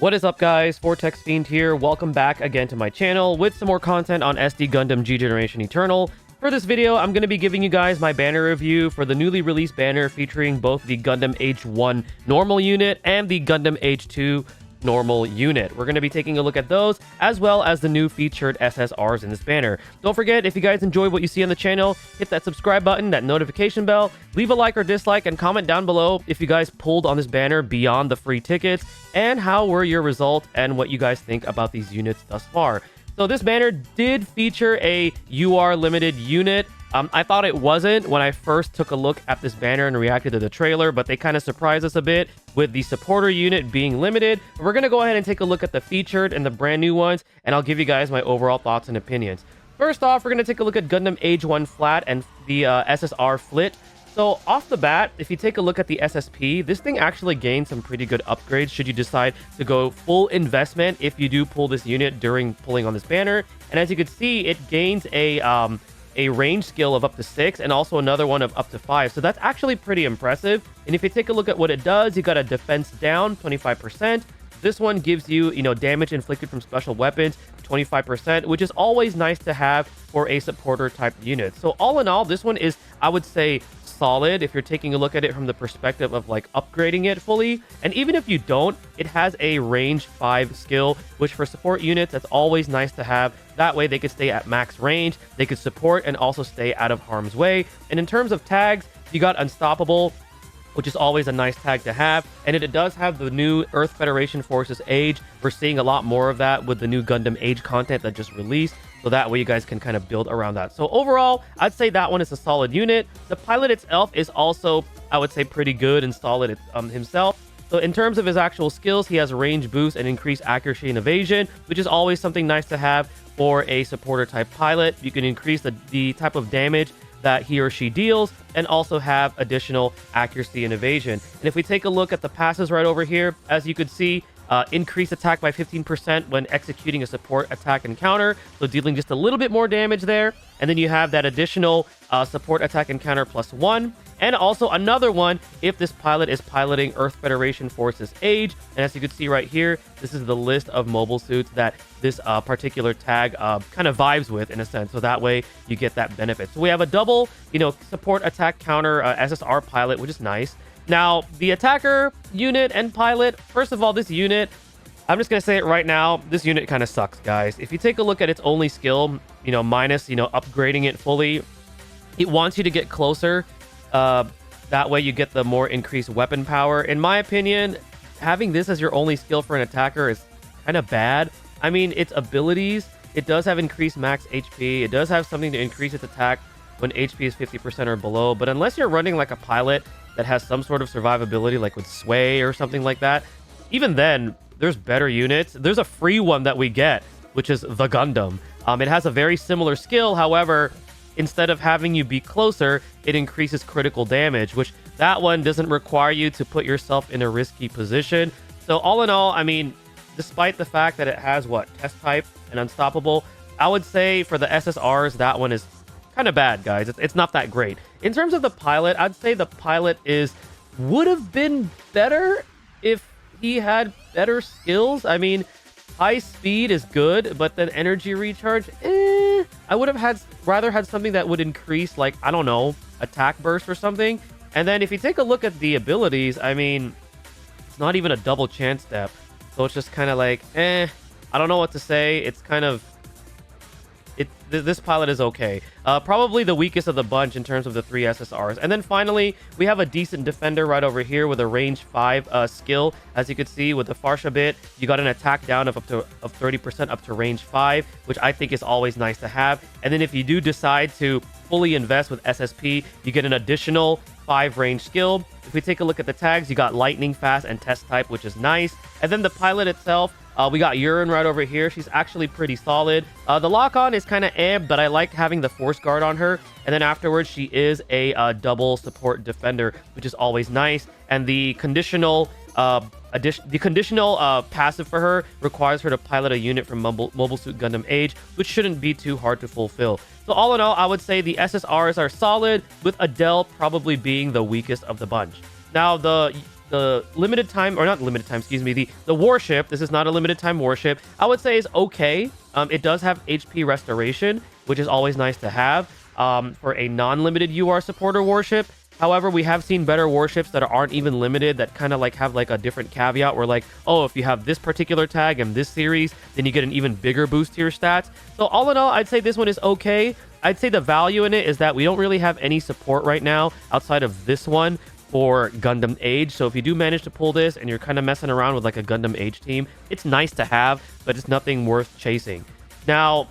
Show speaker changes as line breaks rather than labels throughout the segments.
What is up, guys? Fortexfiend here. Welcome back again to my channel with some more content on SD Gundam G Generation Eternal. For this video, I'm going to be giving you guys my banner review for the newly released banner featuring both the Gundam Age-1 normal unit and the Gundam Age-2 normal unit. We're going to be taking a look at those, as well as the new featured SSRs in this banner. Don't forget, if you guys enjoy what you see on the channel, hit that subscribe button, that notification bell, leave a like or dislike, and comment down below if you guys pulled on this banner beyond the free tickets, and how were your results and what you guys think about these units thus far. So this banner did feature a UR limited unit. I thought it wasn't when I first took a look at this banner and reacted to the trailer, but they kind of surprised us a bit with the supporter unit being limited. We're going to go ahead and take a look at the featured and the brand new ones, and I'll give you guys my overall thoughts and opinions. First off, we're going to take a look at Gundam Age-1 Flat and the SSR Flit. So off the bat, if you take a look at the SSP, this thing actually gains some pretty good upgrades should you decide to go full investment if you do pull this unit during pulling on this banner. And as you can see, it gains a range skill of up to 6 and also another one of up to 5. So that's actually pretty impressive. And if you take a look at what it does, you got a defense down 25%. This one gives you, damage inflicted from special weapons 25%, which is always nice to have for a supporter type unit. So all in all, this one is, I would say, solid if you're taking a look at it from the perspective of like upgrading it fully. And even if you don't, it has a range 5 skill, which for support units, that's always nice to have. That way they could stay at max range, they could support and also stay out of harm's way. And in terms of tags, you got Unstoppable, which is always a nice tag to have. And it does have the new Earth Federation Forces Age. We're seeing a lot more of that with the new Gundam Age content that just released. So that way you guys can kind of build around that. So overall, I'd say that one is a solid unit. The pilot itself is also, I would say, pretty good and solid himself. So in terms of his actual skills, he has range boost and increased accuracy and evasion, which is always something nice to have for a supporter type pilot. You can increase the type of damage that he or she deals and also have additional accuracy and evasion. And if we take a look at the passes right over here, as you could see, increase attack by 15% when executing a support attack and counter, so dealing just a little bit more damage there. And then you have that additional support attack and counter +1, and also another one if this pilot is piloting Earth Federation Forces Age. And as you can see right here, this is the list of mobile suits that this particular tag kind of vibes with, in a sense, so that way you get that benefit. So we have a double support attack counter SSR pilot, which is nice. Now, the attacker unit and pilot, first of all, this unit, I'm just going to say it right now, this unit kind of sucks, guys. If you take a look at its only skill, minus, upgrading it fully, it wants you to get closer. That way you get the more increased weapon power. In my opinion, having this as your only skill for an attacker is kind of bad. I mean, its abilities, it does have increased max HP. It does have something to increase its attack when HP is 50% or below. But unless you're running like a pilot that has some sort of survivability, like with Sway or something like that, even then, there's better units. There's a free one that we get, which is the Gundam. It has a very similar skill. However, instead of having you be closer, it increases critical damage, which that one doesn't require you to put yourself in a risky position. So all in all, I mean, despite the fact that it has test type and Unstoppable, I would say for the SSRs, that one is kind of bad, guys. It's not that great. In terms of the pilot, I'd say the pilot would have been better if he had better skills. I mean, high speed is good, but then energy recharge, I would have rather had something that would increase, like, I don't know, attack burst or something. And then if you take a look at the abilities, I mean, it's not even a double chance step. So it's just kind of like, I don't know what to say. It's kind of, this pilot is okay. Probably the weakest of the bunch in terms of the 3 SSRs. And then finally, we have a decent defender right over here with a range 5 skill. As you can see with the Farsha bit, you got an attack down of 30% up to range 5, which I think is always nice to have. And then if you do decide to fully invest with SSP, you get an additional 5 range skill. If we take a look at the tags, you got lightning fast and test type, which is nice. And then the pilot itself, we got Urine right over here. She's actually pretty solid. The lock-on is kind of but I like having the force guard on her. And then afterwards, she is a double support defender, which is always nice. And the conditional passive for her requires her to pilot a unit from Mobile Suit Gundam Age, which shouldn't be too hard to fulfill. So all in all, I would say the SSRs are solid, with Adele probably being the weakest of the bunch. Now, the the limited time, or not limited time, excuse me, the warship, this is not a limited time warship, I would say is okay. It does have HP restoration, which is always nice to have for a non-limited UR supporter warship. However, we have seen better warships that aren't even limited that kind of like have like a different caveat where like, oh, if you have this particular tag in this series, then you get an even bigger boost to your stats. So all in all, I'd say this one is okay. I'd say the value in it is that we don't really have any support right now outside of this one for Gundam Age. So if you do manage to pull this and you're kind of messing around with like a Gundam Age team, it's nice to have, but it's nothing worth chasing. Now,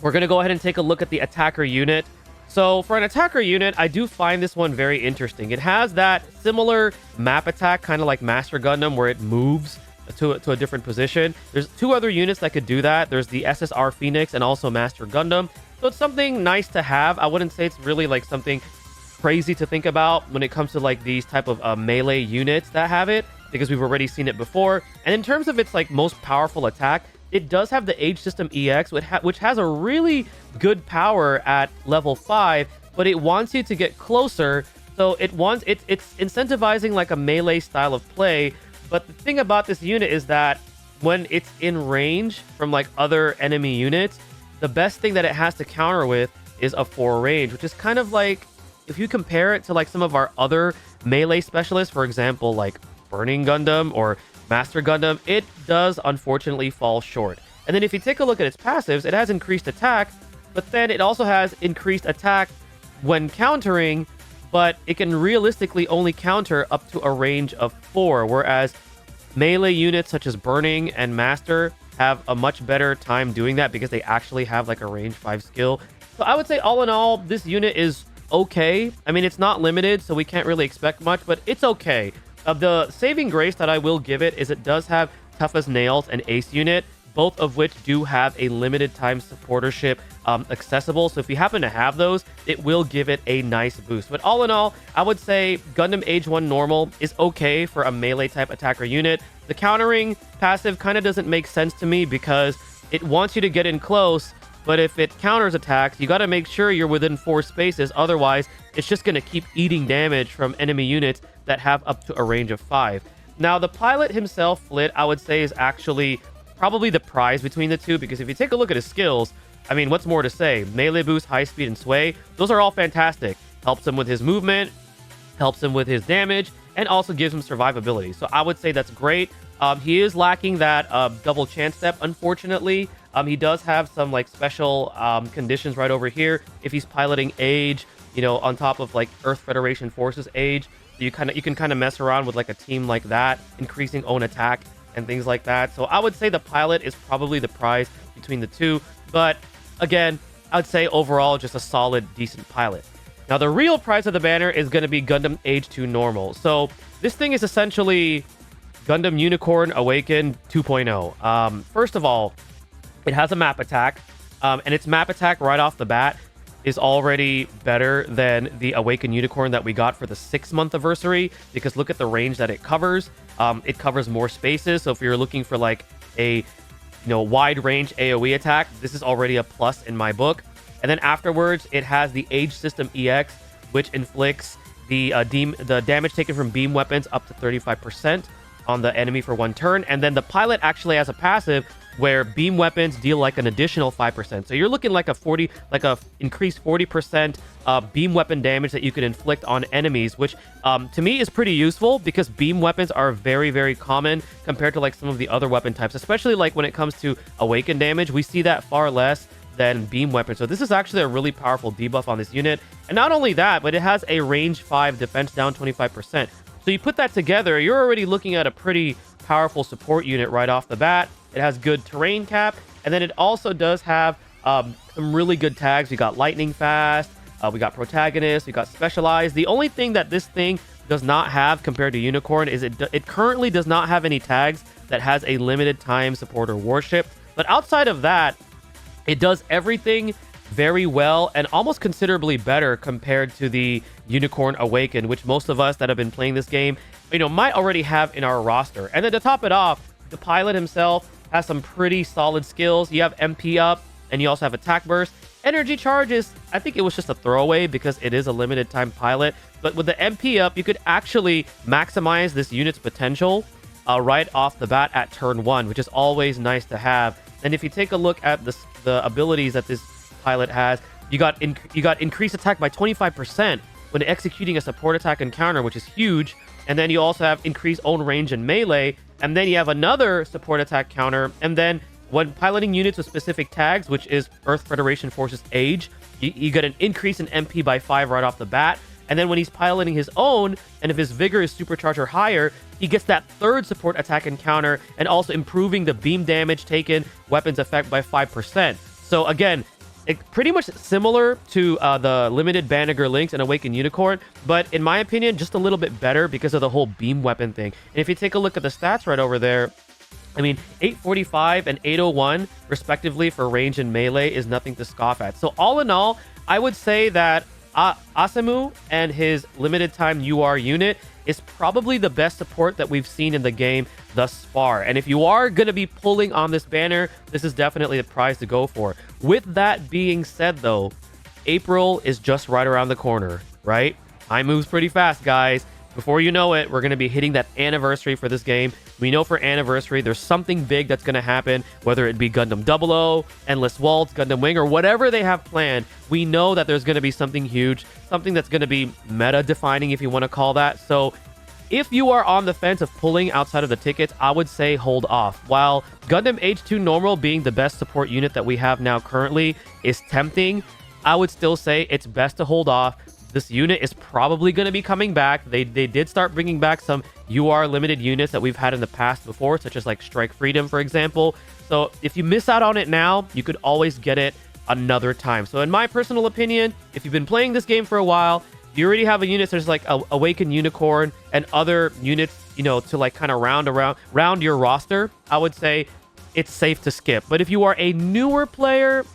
we're going to go ahead and take a look at the attacker unit. So for an attacker unit, I do find this one very interesting. It has that similar map attack, kind of like Master Gundam, where it moves to a different position. There's two other units that could do that. There's the SSR Phoenix and also Master Gundam. So it's something nice to have. I wouldn't say it's really like something crazy to think about when it comes to like these type of melee units that have it, because we've already seen it before. And in terms of its like most powerful attack, it does have the Age System EX, which has a really good power at level 5, but it wants you to get closer. So it's incentivizing like a melee style of play. But the thing about this unit is that when it's in range from like other enemy units, the best thing that it has to counter with is a 4 range, which is kind of like, if you compare it to like some of our other melee specialists, for example, like Burning Gundam or Master Gundam, it does unfortunately fall short. And then if you take a look at its passives, it has increased attack, but then it also has increased attack when countering, but it can realistically only counter up to a range of 4, whereas melee units such as Burning and Master have a much better time doing that because they actually have like a range 5 skill. So I would say all in all, this unit is okay. I mean, it's not limited, so we can't really expect much, but it's okay. The saving grace that I will give it is it does have Tough as Nails and Ace unit, both of which do have a limited time supportership accessible. So if you happen to have those, it will give it a nice boost. But all in all, I would say Gundam Age-1 Normal is okay for a melee type attacker unit. The countering passive kind of doesn't make sense to me because it wants you to get in close, but if it counters attacks, you got to make sure you're within 4 spaces. Otherwise, it's just going to keep eating damage from enemy units that have up to a range of 5. Now, the pilot himself, Flit, I would say is actually probably the prize between the two, because if you take a look at his skills, I mean, what's more to say? Melee boost, high speed, and sway, those are all fantastic. Helps him with his movement, helps him with his damage, and also gives him survivability. So I would say that's great. He is lacking that double chance step, unfortunately. He does have some like special conditions right over here. If he's piloting Age, you know, on top of like Earth Federation Forces Age, you can kind of mess around with like a team like that, increasing own attack and things like that. So I would say the pilot is probably the prize between the two. But again, I'd say overall just a solid, decent pilot. Now the real prize of the banner is going to be Gundam Age-2 Normal. So this thing is essentially Gundam Unicorn Awakened 2.0. First of all, it has a map attack, and its map attack right off the bat is already better than the Awakened Unicorn that we got for the 6-month anniversary, because look at the range that it covers. It covers more spaces, so if you're looking for like a wide range AoE attack, this is already a plus in my book. And then afterwards, it has the Age System EX, which inflicts the damage taken from beam weapons up to 35% on the enemy for 1 turn. And then the pilot actually has a passive where beam weapons deal like an additional 5%. So you're looking like a increased 40% beam weapon damage that you can inflict on enemies, which to me is pretty useful because beam weapons are very, very common compared to like some of the other weapon types, especially like when it comes to awaken damage. We see that far less than beam weapons. So this is actually a really powerful debuff on this unit. And not only that, but it has a range 5 defense down 25%. So you put that together, you're already looking at a pretty powerful support unit right off the bat. It has good terrain cap, and then it also does have some really good tags. We got lightning fast, we got protagonist, we got specialized. The only thing that this thing does not have compared to Unicorn is it currently does not have any tags that has a limited time supporter warship. But outside of that, it does everything very well and almost considerably better compared to the Unicorn Awakened, which most of us that have been playing this game, might already have in our roster. And then to top it off, the pilot himself has some pretty solid skills. You have MP up, and you also have attack burst. Energy charge is, I think it was just a throwaway because it is a limited time pilot. But with the MP up, you could actually maximize this unit's potential right off the bat at turn 1, which is always nice to have. And if you take a look at the abilities that this pilot has, you got increased attack by 25% when executing a support attack encounter, which is huge. And then you also have increased own range and melee. And then you have another support attack counter. And then when piloting units with specific tags, which is Earth Federation Forces Age, you get an increase in MP by 5 right off the bat. And then when he's piloting his own, and if his vigor is supercharged or higher, he gets that third support attack encounter and also improving the beam damage taken weapons effect by 5%. So again, pretty much similar to the limited Banneger Lynx and Awakened Unicorn, but in my opinion, just a little bit better because of the whole beam weapon thing. And if you take a look at the stats right over there, I mean, 845 and 801, respectively, for range and melee is nothing to scoff at. So all in all, I would say that Asemu and his limited time UR unit is probably the best support that we've seen in the game thus far. And if you are going to be pulling on this banner, this is definitely the prize to go for. With that being said, though, April is just right around the corner, right? Time moves pretty fast, guys. Before you know it, we're going to be hitting that anniversary for this game. We know for anniversary, there's something big that's going to happen, whether it be Gundam 00, Endless Waltz, Gundam Wing, or whatever they have planned. We know that there's going to be something huge, something that's going to be meta-defining, if you want to call that. So if you are on the fence of pulling outside of the tickets, I would say hold off. While Gundam Age-2 Normal being the best support unit that we have now currently is tempting, I would still say it's best to hold off. This unit is probably going to be coming back. They did start bringing back some UR limited units that we've had in the past before, such as like Strike Freedom, for example. So if you miss out on it now, you could always get it another time. So in my personal opinion, if you've been playing this game for a while, you already have a unit such as like Awakened Unicorn and other units, you know, to like kind of round your roster, I would say it's safe to skip. But if you are a newer player,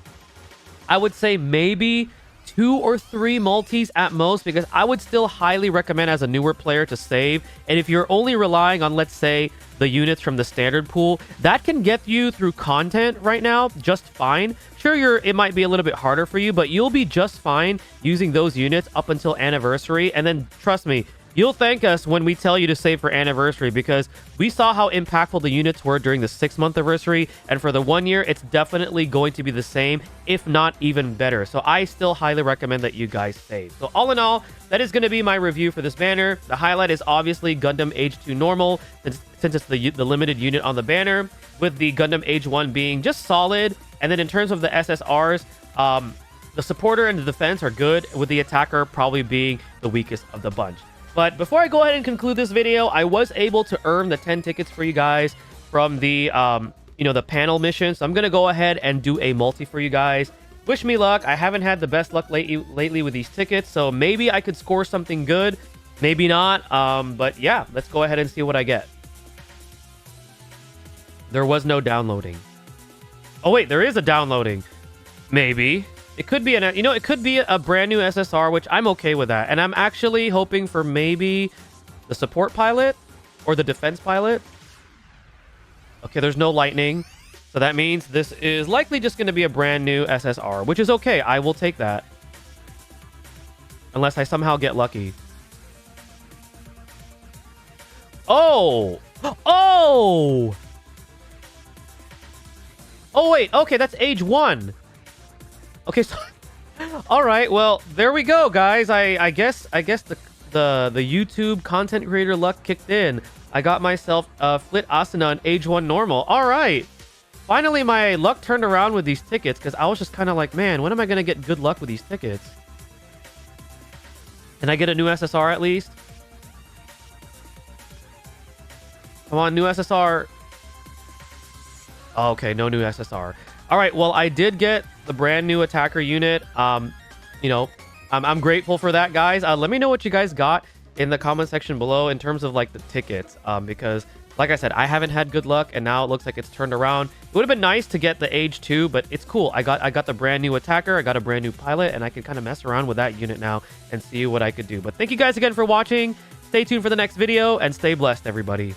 I would say maybe 2 or 3 multis at most, because I would still highly recommend as a newer player to save. And if you're only relying on, let's say, the units from the standard pool, that can get you through content right now just fine. Sure, it might be a little bit harder for you, but you'll be just fine using those units up until anniversary. And then trust me, you'll thank us when we tell you to save for anniversary, because we saw how impactful the units were during the 6-month anniversary, and for the 1 year, it's definitely going to be the same, if not even better. So I still highly recommend that you guys save. So all in all, that is going to be my review for this banner. The highlight is obviously Gundam Age-2 Normal, since it's the limited unit on the banner, with the Gundam Age-1 being just solid. And then in terms of the SSRs, the supporter and the defense are good, with the attacker probably being the weakest of the bunch. But before I go ahead and conclude this video, I was able to earn the 10 tickets for you guys from the, the panel mission. So I'm going to go ahead and do a multi for you guys. Wish me luck. I haven't had the best luck lately with these tickets, so maybe I could score something good. Maybe not. But yeah, let's go ahead and see what I get. There was no downloading. Oh, wait, there is a downloading. Maybe. It could be it could be a brand new SSR, which I'm okay with that. And I'm actually hoping for maybe the support pilot or the defense pilot. Okay, there's no lightning. So that means this is likely just going to be a brand new SSR, which is okay. I will take that. Unless I somehow get lucky. Oh! Oh! Oh, wait. Okay, that's Age-1. Okay, so all right, well, there we go, guys. I guess the YouTube content creator luck kicked in. I got myself Flit Asuna and Age-1 Normal. All right, finally my luck turned around with these tickets, because I was just kind of like, man, when am I gonna get good luck with these tickets? Can I get a new SSR at least? Come on, new SSR. Oh, okay, no new SSR. All right, well, I did get the brand new attacker unit. I'm grateful for that, guys. Let me know what you guys got in the comment section below in terms of like the tickets, because like I said, I haven't had good luck, and now it looks like it's turned around. It would have been nice to get the Age-2, but it's cool. I got the brand new attacker, I got a brand new pilot, and I can kind of mess around with that unit now and see what I could do. But thank you guys again for watching. Stay tuned for the next video, and stay blessed, everybody.